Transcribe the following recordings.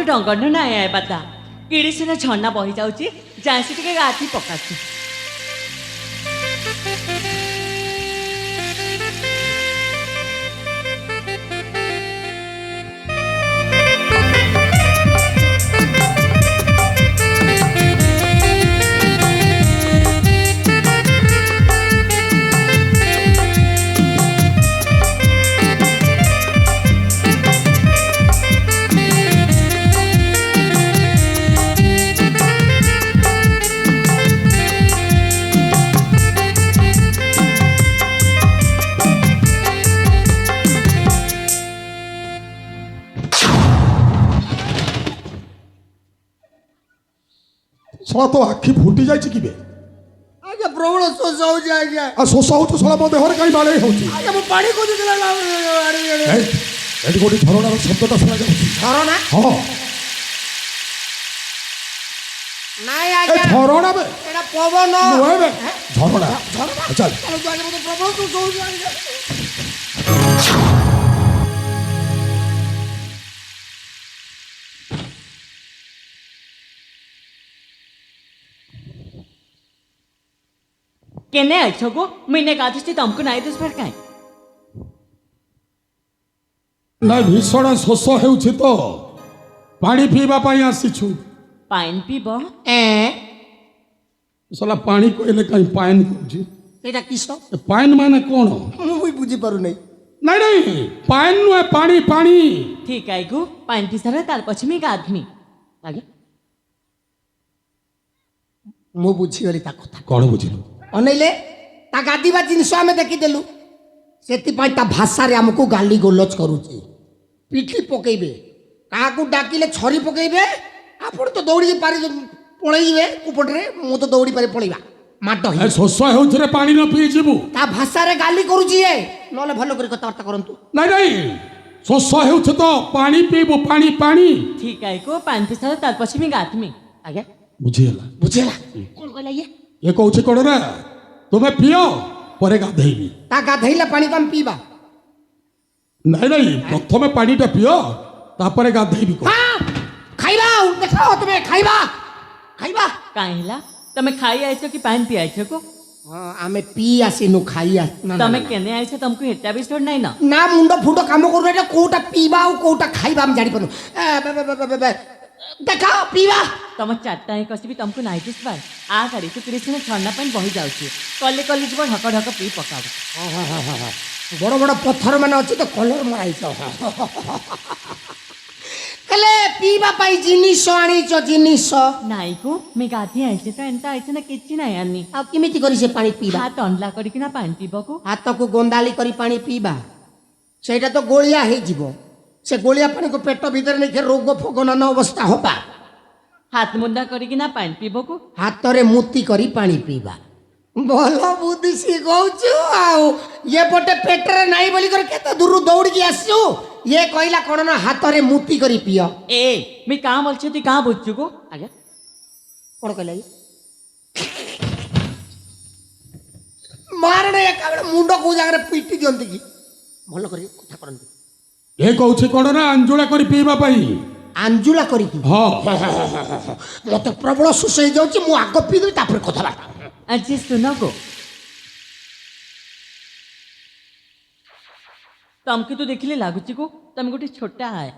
तो डंगर ना आया बता किड़ी सिना झरना बही जाऊँगी जासी टिके गाधी पकाची ଶଳା ତ ଆଖି ଫୁଟି ଯାଇଛି କିବେ ଆଜ୍ଞା ପ୍ରବଳ ଶୋଷ ହଉଛି ଆଜ୍ଞା। ଆଉ ଶୋଷ ହଉଛୁ ଶଳା ମୋ ଦେହରେ କାହିଁ ବାଡ଼େଇ ହଉଛି ଆଜ୍ଞା ମୁଁ ପାଣି ଖୋଜୁଥିଲା ଏଠି ଗୋଟେ ଝରଣାର ଶବ୍ଦଟା ଶୁଣାଯାଉଛି ଝରଣା ହଁ ନାଇଁ ଏ ଆଜ୍ଞା ଝରଣା ବେ ଏଟା ପବନ ନୁହେଁ ବେ ଝରଣା ଝରଣା ଚାଲ ଆଜ୍ଞା ମତେ ପ୍ରବଳ ଶୋଷ ହଉଛି ଆଜ୍ଞା। केने आइछो गो मैंने गाधी तुमको नहीं दुस पर काई ନା ଭୀଷଣ ଶୋଷ ହେଉଛି ତ ପାଣି ପିଇବା ପାଇଁ ଆସିଛୁ पाइन पीब ଶଳା ପାଣି କହିଲେ କାହିଁ ପାଇନ କହୁଛି ଏଇଟା କିସ ଏ ପାଇନ ମାନେ କ'ଣ ମୁଁ ବି ବୁଝିପାରୁନାହିଁ। ନାଇଁ ନାଇଁ ପାଇନ ନୁହେଁ ପାଣି ପାଣି ठीक है गो पाइन पी सारा तार पछी मैं गाधमी ଆଜ୍ଞା ମୁଁ ବୁଝିଗଲି ତା କଥା କ'ଣ ବୁଝିଲୁ ଅନେଇଲେ ତା ଗାଦିବା ଜିନିଷ ଆମେ ଦେଖିଦେଲୁ ସେଥିପାଇଁ ତା ଭାଷାରେ ଆମକୁ ଗାଲି ଗୋଲଜ କରୁଛି ପିଠି ପକେଇବେ କାହାକୁ ଡାକିଲେ ଛରି ପକେଇବେ ଆପଣ ତ ଦୌଡ଼ିକି ପାରି ପଳେଇଯିବେ କୁପଟରେ ମୁଁ ତ ଦୌଡ଼ି ପାରି ପଳେଇବା ମାଡ଼ ଏ ଶୋଷ ହେଉଛି ରେ ପାଣି ନ ପିଇ ଯିବୁ ତା ଭାଷାରେ ଗାଲି କରୁଛି ଏ ନହେଲେ ଭଲ କରି କଥାବାର୍ତ୍ତା କରନ୍ତୁ। ନାଇଁ ନାଇଁ ଶୋଷ ହେଉଛି ତ ପାଣି ପିଇବୁ ପାଣି ପାଣି ठीक है गो पाइन पी सारा तार पछी मैं गाधमी ଆଜ୍ଞା ବୁଝିହେଲା ବୁଝିଲା କ'ଣ କହିଲା ଇଏ ଇଏ କହୁଛି କ'ଣ ନା ତୁମେ ପିଅ ପରେ ଗାଧେଇବି ତା ଗାଧେଇଲା ପାଣି ତ ଆମେ ପିଇବା ନାଇଁ ନାଇଁ ପ୍ରଥମେ ପାଣିଟା ପିଅ ତାପରେ ଗାଧେଇବି କହ ହଁ ଖାଇବା ଆଉ ଦେଖାଅ ତୁମେ ଖାଇବା ଖାଇବା काहेला तमे खाई आइछो कि पाइन पी आइछो गो ହଁ ଆମେ ପିଇ ଆସିନୁ ଖାଇ ଆସିନୁ तमे केने आइछो तुमको हेटा भी स्टोर नहीं ना ନା ମୁଣ୍ଡ ଫୁଣ୍ଡ କାମ କରୁନି ଏଟା କୋଉଟା ପିଇବା ଆଉ କୋଉଟା ଖାଇବା ଆମେ ଜାଣିପାରୁନୁ ଦେଖାଅ ପିଇବା तम चारटा ही कसी भी तुमको नहीं दुस पर आ गाड़ी तो किड़ी सिना झरना पाइन बही जाऊँगी कले कले जीव ढक ढक पी पकाब ବଡ଼ ବଡ଼ ପଥର ମାନେ ଅଛି ତ କଲର ମରାଇଛ ହେଲେ ପିଇବା ପାଇଁ ଜିନିଷ ଆଣିଛ ଜିନିଷ ନାଇଁ ଗो ମୁଁ ଗାଧି ଆଇଛି ତ ଏନ୍ତା ଆଇଛି ନା କିଛି ନାହିଁ ଆନି ଆଉ କେମିତି କରି ସେ ପାଣି ପିଇବା ହାତ ଅଣ୍ଡଲା କରିକିନା ପାଣି ପିଇବାକୁ ହାତକୁ ଗୋନ୍ଦାଲି କରି ପାଣି ପିଇବା ସେଇଟା ତ ଗୋଳିଆ ହେଇଯିବ ସେ ଗୋଳିଆ ପାଣିକୁ ପେଟ ଭିତରେ ନେଇକି ରୋଗ ଫୋଗ ନାନା ଅବସ୍ଥା ହବା ହାତ ମୁଣ୍ଡା କରିକିନା ପାଣି ପିଇବାକୁ ହାତରେ ମୁତି କରି ପାଣି ପିଇବା ଭଲ ବୁଦ୍ଧି ଶିଖଉଛୁ ଆଉ ଇଏ ପଟେ ପେଟରେ ନାହିଁ ବୋଲି କରି କେତେ ଦୂରରୁ ଦୌଡ଼ିକି ଆସିଛୁ ଇଏ କହିଲା କ'ଣ ନା ହାତରେ ମୁତି କରି ପିଅ ଏ ମୁଁ କାଁ ବୋଲଛି ତୁଇ କାଁ ବୁଝଛୁ ଗो ଆଜ୍ଞା କ'ଣ କହିଲା ଇଏ ମାରଣେ ଏକାବେଳେ ମୁଣ୍ଡ କୋଉ ଜାଗାରେ ପିଟି ଦିଅନ୍ତି କି ଭଲ କରି କଥା କରନ୍ତି ଏ କହୁଛି କ'ଣ ନା ଆଞ୍ଜୁଳା କରି ପିଇବା ପାଇଁ ଆଞ୍ଜୁଳା କରିକି ହଁ ମତେ ପ୍ରବଳ ଶୋଷ ହେଇଯାଉଛି ମୁଁ ଆଗ ପିଇଦେବି ତାପରେ କଥାବାର୍ତ୍ତା ଆଜି ଶୁନ ଗो ତମକୁ ତ ଦେଖିଲେ ଲାଗୁଛି ଗो ତମେ ଗୋଟେ ଛୋଟା ଆଏ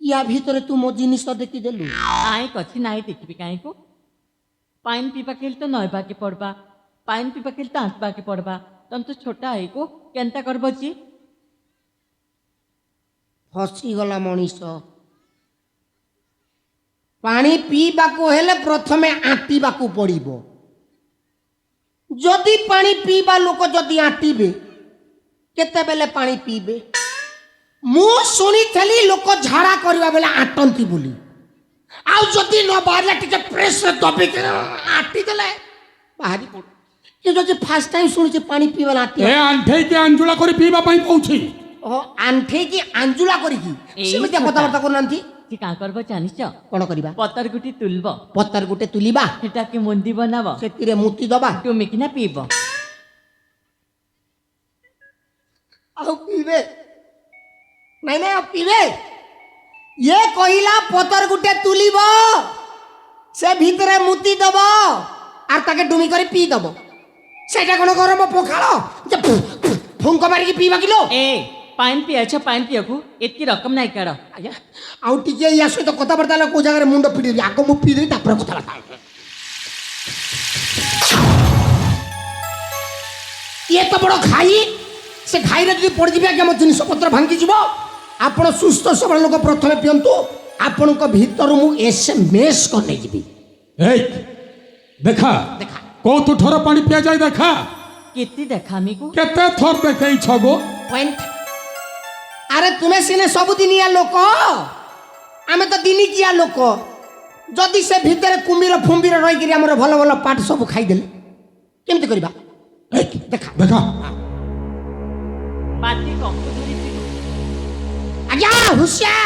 ୟା ଭିତରେ ତୁ ମୋ ଜିନିଷ ଦେଖିଦେଲୁ ଆଏ କଛି ନାଇଁ ଦେଖିବି କାହିଁ ଗो ପାଇନ ପିଇବା କେଲେ ତ ନଇବାକେ ପଡ଼ବା ପାଇନ ପିଇବା କେଲେ ତ ଆସବାକେ ପଡ଼ବା ତମେ ତ ଛୋଟା ଆଏ ଗो କେନ୍ତା କରବ ଜି ଫସିଗଲା ମଣିଷ ପାଣି ପିଇବାକୁ ହେଲେ ପ୍ରଥମେ ଆଣ୍ଟିବାକୁ ପଡ଼ିବ ଯଦି ପାଣି ପିଇବା ଲୋକ ଯଦି ଆଣ୍ଟିବେ କେତେବେଳେ ପାଣି ପିଇବେ ମୁଁ ଶୁଣିଥିଲି ଲୋକ ଝାଡ଼ା କରିବା ବେଳେ ଆଣ୍ଟନ୍ତି ବୋଲି ଆଉ ଯଦି ନ ବାହାରିଲା ଟିକେ ପ୍ରେସରେ ଦବିକି ଆଣ୍ଟି ଦେଲେ ବାହାରି ପଡୁ କିନ୍ତୁ ଯଦି ଫାର୍ଷ୍ଟ ଟାଇମ୍ ଶୁଣିଛି ପାଣି ପିଇବା ଆଣ୍ଟି ଏ ଆଣ୍ଠେଇକି ଆଞ୍ଜୁଳା କରି ପିଇବା ପାଇଁ କହୁଛି ଓହୋ ଆଣ୍ଠେଇକି ଆଞ୍ଜୁଳା କରିକି ଏଇ ସେମିତି ଛୋଟା। କଥାବାର୍ତ୍ତା କରୁନାହାନ୍ତି କି କାଁ କରବ ଜାଣିଛ କ'ଣ କରିବା ପତର ଗୁଟି ତୁଲବ ପତର ଗୋଟେ ତୁଲିବା ସେଟାକେ ମୁନ୍ଦି ବନାବ ସେଥିରେ ମୁତି ଦବା ଟୁମିକିନା ପିଇବ ଆଉ ପିଇବେ ନାଇଁ ନାଇଁ ଆଉ ପିଇବେ ইয়ে কহিলা পতর গুটে তুলিব সে ভিতরে মুতি দেব আর তাকে ডুমি করে পিই দেব সেটা কোনো গরম পখাଳ যে ফুঙ্ক মারিকি ପିଇବା କିଲୋ ଏ ପାଣି ପିଆଛ ପାଣି ପିଇବାକୁ ଏତିକି ରକମ ନାଇଁ କାଢ଼ ଆଜ୍ଞା ଆଉ ଟିକେ ୟା ସହିତ କଥାବାର୍ତ୍ତା ହେଲେ କୋଉ ଜାଗାରେ ମୁଣ୍ଡ ପିଟିବି ଆଗ ମୁଁ ପିଇଦେବି ତାପରେ କଥାବାର୍ତ୍ତା ଇଏ ତ ବଡ଼ ଘାଇ ସେ ଘାଇରେ ଯଦି ପଡ଼ିଯିବେ ଆଜ୍ଞା ମୋ ଜିନିଷପତ୍ର ଭାଙ୍ଗିଯିବ ଆପଣ ସୁସ୍ଥ ସବଳ ଲୋକ ପ୍ରଥମେ ପିଅନ୍ତୁ ଆପଣଙ୍କ ଭିତରୁ ମୁଁ SMS କରି ନେଇଯିବି এই দেখা ଦେଖା কত ঠর পানি পিয়া যায় দেখা କେତେ ଦେଖାମିକୁ কেতে থর দেখাইছ গো পয়েন্ট আরে তুমি সিনে ସବୁଦିନିଆ ଲୋକ ଆମେ ତ ଦିନିକିଆ ଲୋକ ଯଦି ସେ ଭିତରେ କୁମ୍ଭୀର ଫୁମ୍ବିର ରହିକିରି ଆମର ଭଲ ଭଲ ପାଠ ସବୁ ଖାଇଦେଲେ କେମିତି କରିବା এই ଦେଖା দেখা ପାଟି କଫ ଧରି ପିଇବୁ ଆଜ୍ଞା ହୁସିଆର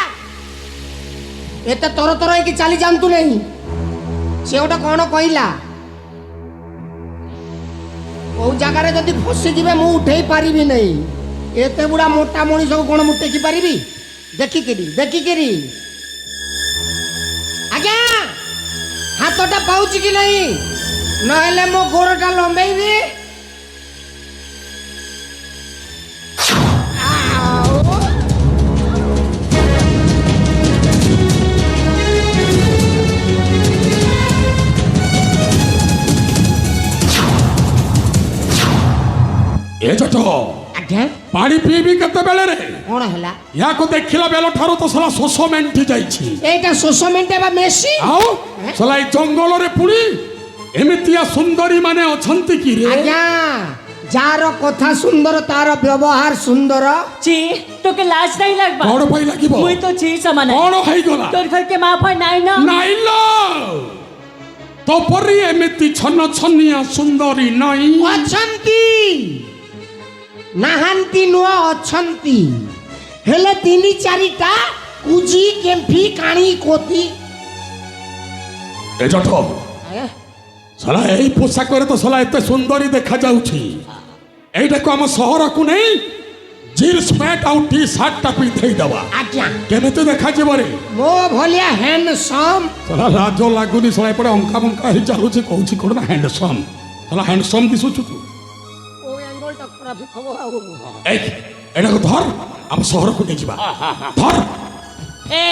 ଏତେ ତର ତର ହେଇକି ଚାଲି ଯାଆନ୍ତୁ ନାହିଁ ସେ ଗୋଟେ କ'ଣ କହିଲା କୋଉ ଜାଗାରେ ଯଦି ଫସିଯିବେ ମୁଁ ଉଠେଇ ପାରିବି ନାହିଁ ଏତେ ବୁଢ଼ା ମୋଟା ମଣିଷକୁ କ'ଣ ମୁଁ ଟେକି ପାରିବି ଦେଖିକିରି ଦେଖିକିରି ଆଜ୍ଞା ହାତଟା ପାଉଛି କି ନାହିଁ ନହେଲେ ମୋ ଗୋଡ଼ଟା ଲମ୍ବେଇବି এ জট ଆଜ୍ଞା পানি পিবি কেতেবেলে রে କ'ଣ ହେଲା ইয়াকু দেখিলা বেল ঠারু তো সলা শোষ মেন্টি যাইছি এইটা ଶୋଷ ମେଣ୍ଟେ ବା ମେସି আও সলা এই জঙ্গলরে পুড়ি এমিতিয়া সুন্দরী মানে অছন্তি কি রে ଆଜ୍ଞା ଯାହାର କଥା ସୁନ୍ଦର ତାର ବ୍ୟବହାର ସୁନ୍ଦର ଛି তোকে লাজ নাই লাগবা বড় পাই লাগিব মুই তো ছি সমান বড় হই গলা তোর ঘরকে মা ফাই নাই না নাইল তোপরি এমিতি ছন্ন ছন্নিয়া সুন্দরী নাই ଅଛନ୍ତି ନାହାନ୍ତି ନୁହଁ ଅଛନ୍ତି ହେଲେ ତିନି ଚାରିଟା କୁଜି କେମ୍ଫି କାଣି କୋତି এ জট সলা এই পোশাকরে তো সলা এতে সুন্দরী দেখা যাଉଛି এইটাকু আম সহরকু নেই জিন্স প্যান্ট আউ টি শার্টটা পিঁধেই দেওয়া ଆଜ୍ଞା কেমিতি দেখাଯିବ রে ମୋ ଭଳିଆ ହ୍ୟାଣ୍ଡସମ୍ ସଲା ଲାଜ ଲାଗୁନି ସଲା ଏପଟେ ଅଙ୍କା ବଙ୍କା ହେଇ ଚାଲୁଛି କହୁଛି କ'ଣ ନା ହ୍ୟାଣ୍ଡସମ୍ ସଲା ହ୍ୟାଣ୍ଡସମ୍ ଦିଶୁଛୁ ତୁ ଓ ଆଙ୍ଗଲଟା ଖରାପ ହବ ଆଉ এই ଏଟାକୁ ଧର ଆମ ସହରକୁ ନେଇଯିବା ଧର ଏ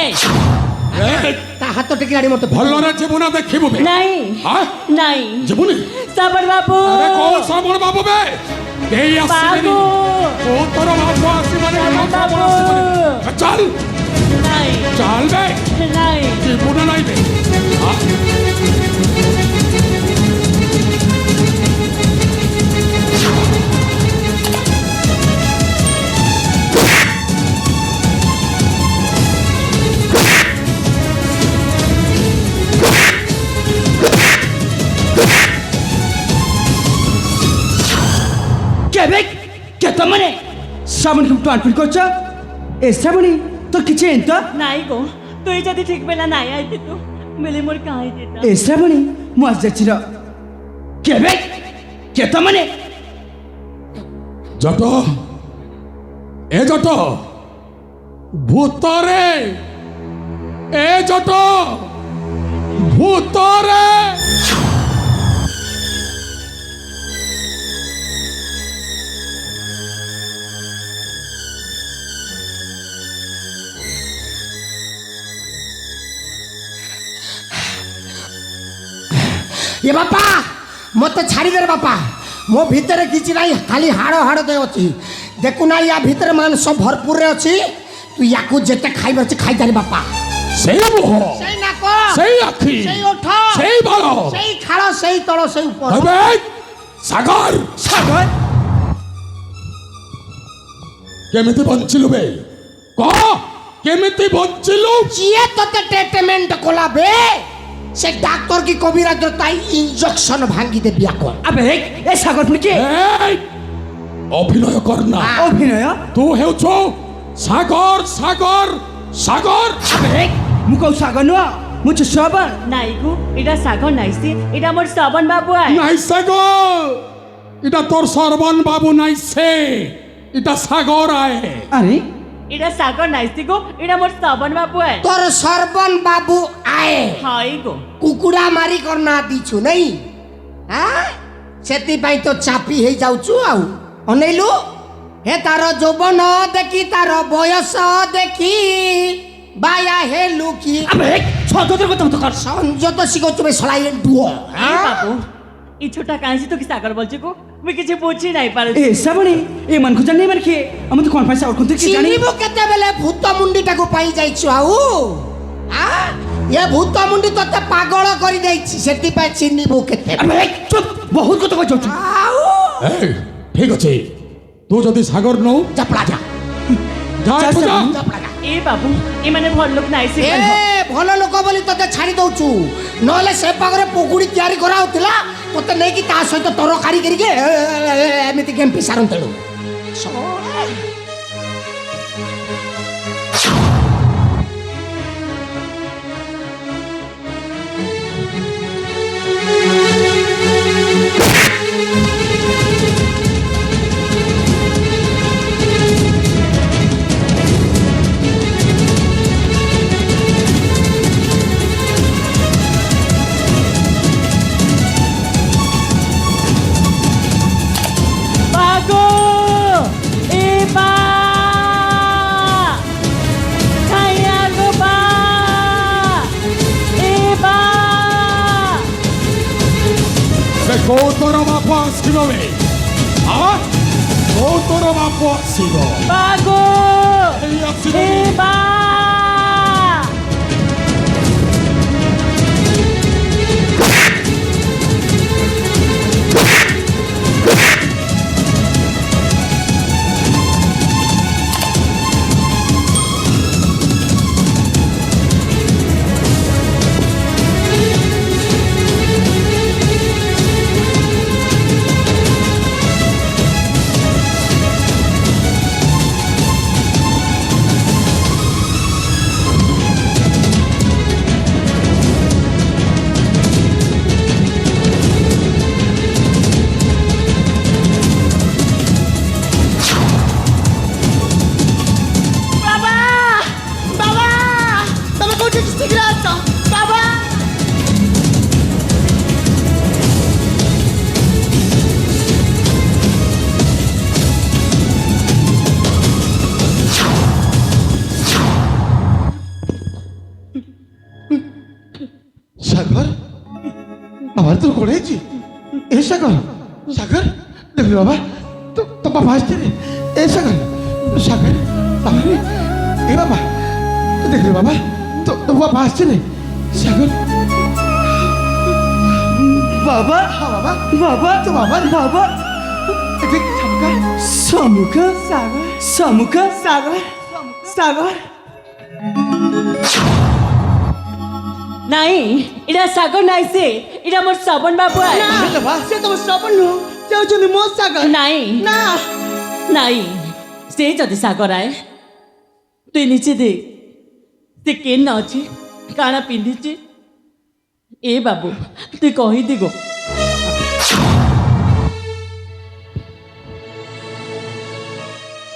এই, ତା ହାତ ଟିକେ ଆଣି ମତେ ଭଲରେ ଯିବୁ ନା ଦେଖିବୁ ବେ নাই হ্যাঁ নাই ଯିବୁନି সাবর বাবু আরে কোন শ্রবণ বাবু বে এই আসিবনি বাবু ও তোর বাবু আসিবনি শ্রবণ শ্রবণ বাবু। আসিবনি চল নাই চল বে নাই ଯିବୁ ନା ନାଇଁ ବେ হ্যাঁ? কেবে কেত মানে শ্রাবণী তুমি টানপিট করছ এ শ্রাবণী তোর কিছু এন্ত নাই গো তুই যদি ঠিক বেলা নাই আইতে তো বেলে মোর কাই দিতা এ শ্রাবণী মু আজ যাচ্ছিল কেবে কেত মানে জট এ জট ভূতরে এ জট ভূতরে ଏ ବାପା ମତେ ଛାଡ଼ିଦେରେ ବାପା ମୋ ଭିତରେ କିଛି ନାହିଁ ଖାଲି ହାଡ଼ ହାଡ଼ ଦେ ଅଛି ଦେଖୁନା ୟା ଭିତରେ ମାଂସ ଭରପୁରରେ ଅଛି ତୁ ୟାକୁ ଯେତେ ଖାଇବାର ଅଛି ଖାଇଚାଲି ବାପା সেই মুহ ସେଇ ନାକ সেই আখি ସେଇ ଓଠ সেই বাল ସେଇ ଖାଳ ସେଇ ତଳ ସେଇ ଉପର হবে সাগর সাগর কেমিতি বঞ্চিলু বে ক কেমিতি বঞ্চিলু ଯିଏ ତତେ ଟ୍ରିଟମେଣ୍ଟ କଲା ବେ ସେ ଡାକ୍ତର କି କବିରାଜ ତାଇ ଇଞ୍ଜେକ୍ସନ ଭାଙ୍ଗି ଦେବି ଆଗ আবে এ সাগর তুমি কে এই অভিনয় কর না অভিনয় তু হেউছো সাগর সাগর সাগর আবে মু কৌ সাগর নুহ মু হচ্ছে শ্রাবণ নাই গো এটা সাগর নাইছে এটা মোর শ্রবণ বাবু আয় নাই সাগর এটা তোর সর্বন বাবু নাই সে এটা সাগর আয় আরে এটা সাগর নাইছি গো, এটা মোর শ্রবণ বাবু আয়। তোর সর্বন বাবু আয়ে হাই গো, কুকুড়া মারি কর না দিছু নাই হ্যাঁ ସେଥିପାଇଁ তো চাপি ହେଇ যাଉଛୁ ଆଉ ଅନେଇଲୁ হে তার যৌবন দেখি তার বয়স দেখি বায়া হেলু কি আবে সততার কথা মতো কর। সংযত শিখছো বে সলাই ডুও এ বাবু এই ছোটা কাঁচি তো কি সাগর বলছে গো, আমি কিছু বুঝি নাই পারে। এ শ্রাবণী এ মান খুঁজা নেই মানে খেয়ে আমি তো কনফারেন্স আউট করতে কি জানি। চিনিবু কেতেবেলে ভূত মুন্ডিটাକୁ পাই যাইଛୁ ଆଉ এ ভূত মুন্ডি তোতে পাগল করে দেইছি ସେଥିପାଇଁ চিনিবু কেতে আবে চুপ বহুত কথা কইছ। ଆଉ এই ঠিক আছে, তু যদি সাগর নৌ চাপড়া যা যা একটু যা। চাপড়া যা এ বাবু এ মানে ভাল লোক নাইছি এ ভাল লোক বলি তোতে ছাড়ি দଉଛୁ নহলে সে পাগরে পকুড়ি ତିଆରି করা হଉଥିଲା তোতে নেকি তা সহিত তরকারি করিকে এমিতি গেম পিসারন্তেলু বাগো এ বা খাইয়া গো বা এ বা ସେ କୌତର ବାପ ଆସିବ ବେ କୌତର ବାପ ଆସିବ বাগো ଏଇ ଆସିବ এ বা বাবা বাবা তুমি কোথায় শীঘ্র আসো বাবা। সাগর আমার তোর করেছি এ সাগর সাগর দেখলি বাবা তো তো বাবা আসছে রে এ সাগর সাগর বাবা রে এ বাবা দেখলি বাবা তো তো বাবা আসছে রে সাগর বাবা হ্যাঁ বাবা বাবা তো বাবা বাবা দেখ সামকা সমুখ সাগর সমুখ সাগর সাগর নাই এটা সাগর নাইছে, এটা মোর শ্রবণ বাবু আয়। বাবা সে তো শ্রবণ নু সে হচ্ছেন ମୋ ସାଗର নাই না নাই সে যদি সাগর আয় তুই নিচে দেখ সে কেন ଅଛି কাଣା পিন্ধিছি এ বাবু তুই কহি গো।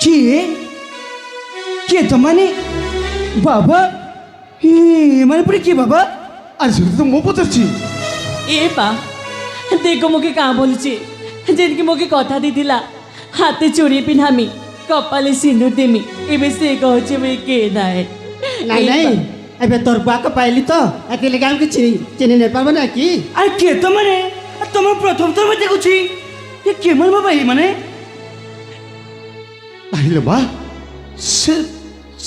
କିଏ କିଏ ତ ମାନେ ବାବା ମାନେ ପୁଣି କିଏ ବାବା আরে সেটা তো মো পচারছি এ পা দেখো মোকে কাঁ বলছে যেদিকে মোকে কথা দিদিলা হাতে চুরি পিন্ধামি কপালে সিঁদুর দেমি এবে সে কহছে মে কে নাই নাই নাই ଏବେ ତୋର ବୁଆକୁ ପାଇଲି ତ ଏଥିଲାଗି ଆମେ କିଛି ଚିହ୍ନି ନେଇ ପାରବ ନା କି ଆରେ କିଏ ତ ମାନେ ତମ ପ୍ରଥମ ଥର ମୁଁ ଦେଖୁଛି ଏ କିଏ ମାନେ ବାବା ଏଇ ମାନେ নাইলে মা সে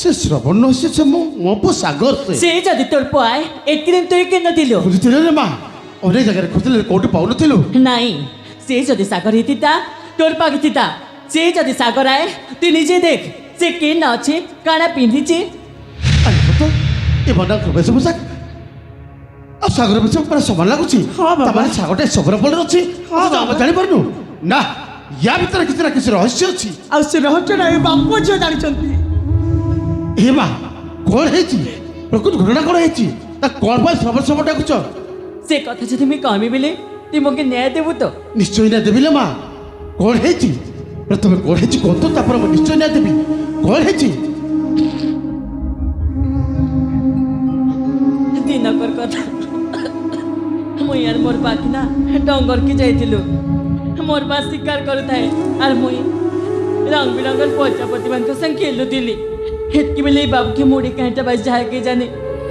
সে শ্রবণ সে সে মো পো সাগর সে সে যদি তোর পায় এতদিন তুই কেন দিল খুঁজুଥିଲେ রে মা অনেক জায়গায় খুঁজুଥିଲେ কোটি পাউনଥିଲୁ নাই সে যদি সাগর হিতিতা তোর পাখি থিতা সে যদি সাগর আয় তুই নিজে দেখ সে কেন আছে কাଣା পিন্ধিছে আরে তো এ বন্ডার বেশ পোশাক আর সাগর বেশ পুরা সমান লাগুছি হ্যাঁ বাবা। তার মানে সাগরটা সবর পড়ে ଅଛି হ্যাঁ বাবা। আমরা জানিপারনু না ୟା ଭିତରେ କିଛି ନା କିଛି ରହସ୍ୟ ଅଛି ଆଉ ସେ ରହସ୍ୟଟା ଏ ବାପ ଝିଅ ଜାଣିଛନ୍ତି ହେ ମା କଣ ହେଇଛି ପ୍ରକୃତ ଘଟଣା କଣ ହେଇଛି ତା କଣ ପାଇଁ ସବର ସବର ଡାକୁଛ সে কথা যদি আমি কমি বলে তুই মোকে ন্যায় দেবু তো ନିଶ୍ଚୟ ନା ଦେବି ଲୋ ମା କଣ ହେଇଛି ପ୍ରଥମେ କଣ ହେଇଛି କୁହନ୍ତୁ ତାପରେ ମୁଁ ନିଶ୍ଚୟ ନା ଦେବି କଣ ହେଇଛି আর মোর বাকি না ডঙ্গরকে যাইছিলু মোর বা শিকার করুথাए আর মুই रंग बिरंगन प्रजापति मान संग खेलुली हेतकी बेले बाबू के मुड़ी कहीं बस जाए के जाने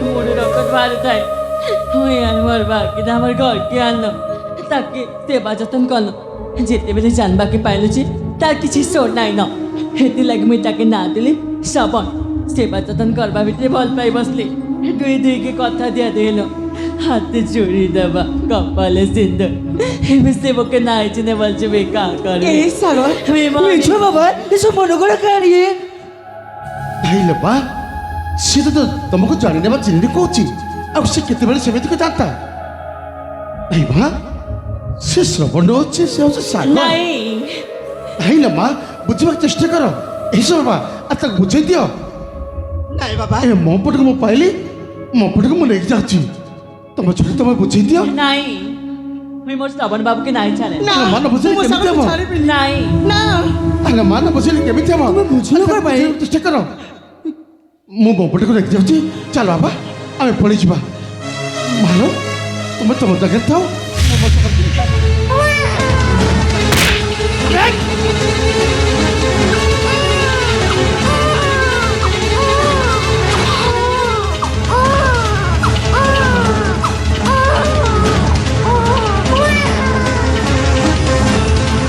मुड़ी रकत बाहर थाए यार मोर बाकी ना हमार घर के आनो ताकि सेवा जतन करनो जेते बेले जानबा के पाइलु जे तार किछि सोर नाइ न हेती लगे मुई ताके ना दिली सबन सेवा जतन करबा भितरे भल पाई बसली दुई दुई के कथा दिया देलो हाथे चूड़ी दबा कपाले सिंदूर এবার সেবকে না চিনে বলছে বে কা করে এই সাগর মিছো বাবা এসব মনে করে কারিয়ে ଭାଇଲେ ବା ସିଏ ତ ତମକୁ ଜାଣିନେ ବା ଚିହ୍ନି କହୁଛି ଆଉ ସେ କେତେବେଳେ ସେମିତି କ ଜାଣିତା ଭାଇ ମା ସେ ଶ୍ରବଣ ଅଛି ସେ ହଉଛି ସାଗର নাই ଭାଇଲେ ମା ବୁଝିବାକୁ ଚେଷ୍ଟା କର ଏସବୁ ବା ଆଉ ତାକୁ ବୁଝେଇ ଦିଅ ନାଇଁ ବାବା ଏ ମୋ ପଟକୁ ମୁଁ ପାଇଲି ମୋ ପଟକୁ ମୁଁ ନେଇକି ଯାଉଛି ତମ ଛୋଟ ତମେ ବୁଝେଇ ଦିଅ নাই মুই মোর শ্রবণ বাবুকে নাই ছাড়ে ନା ମାନ ବୁଝେଇଲେ କେମିତି ହବ নাই ଆରେ ମାନ ବୁଝେଇଲେ କେମିତି ହବ ବୁଝିଲ କଣ ପାଇଁ? ଚେଷ୍ଟା କର ମୁଁ ମୋ ପଟକୁ ନେଇକି ଯାଉଛି ଚାଲ ବାବା ଆମେ ପଳେଇଯିବା ମାନ ତୁମେ ତମ ଜାଗାରେ ଥାଅ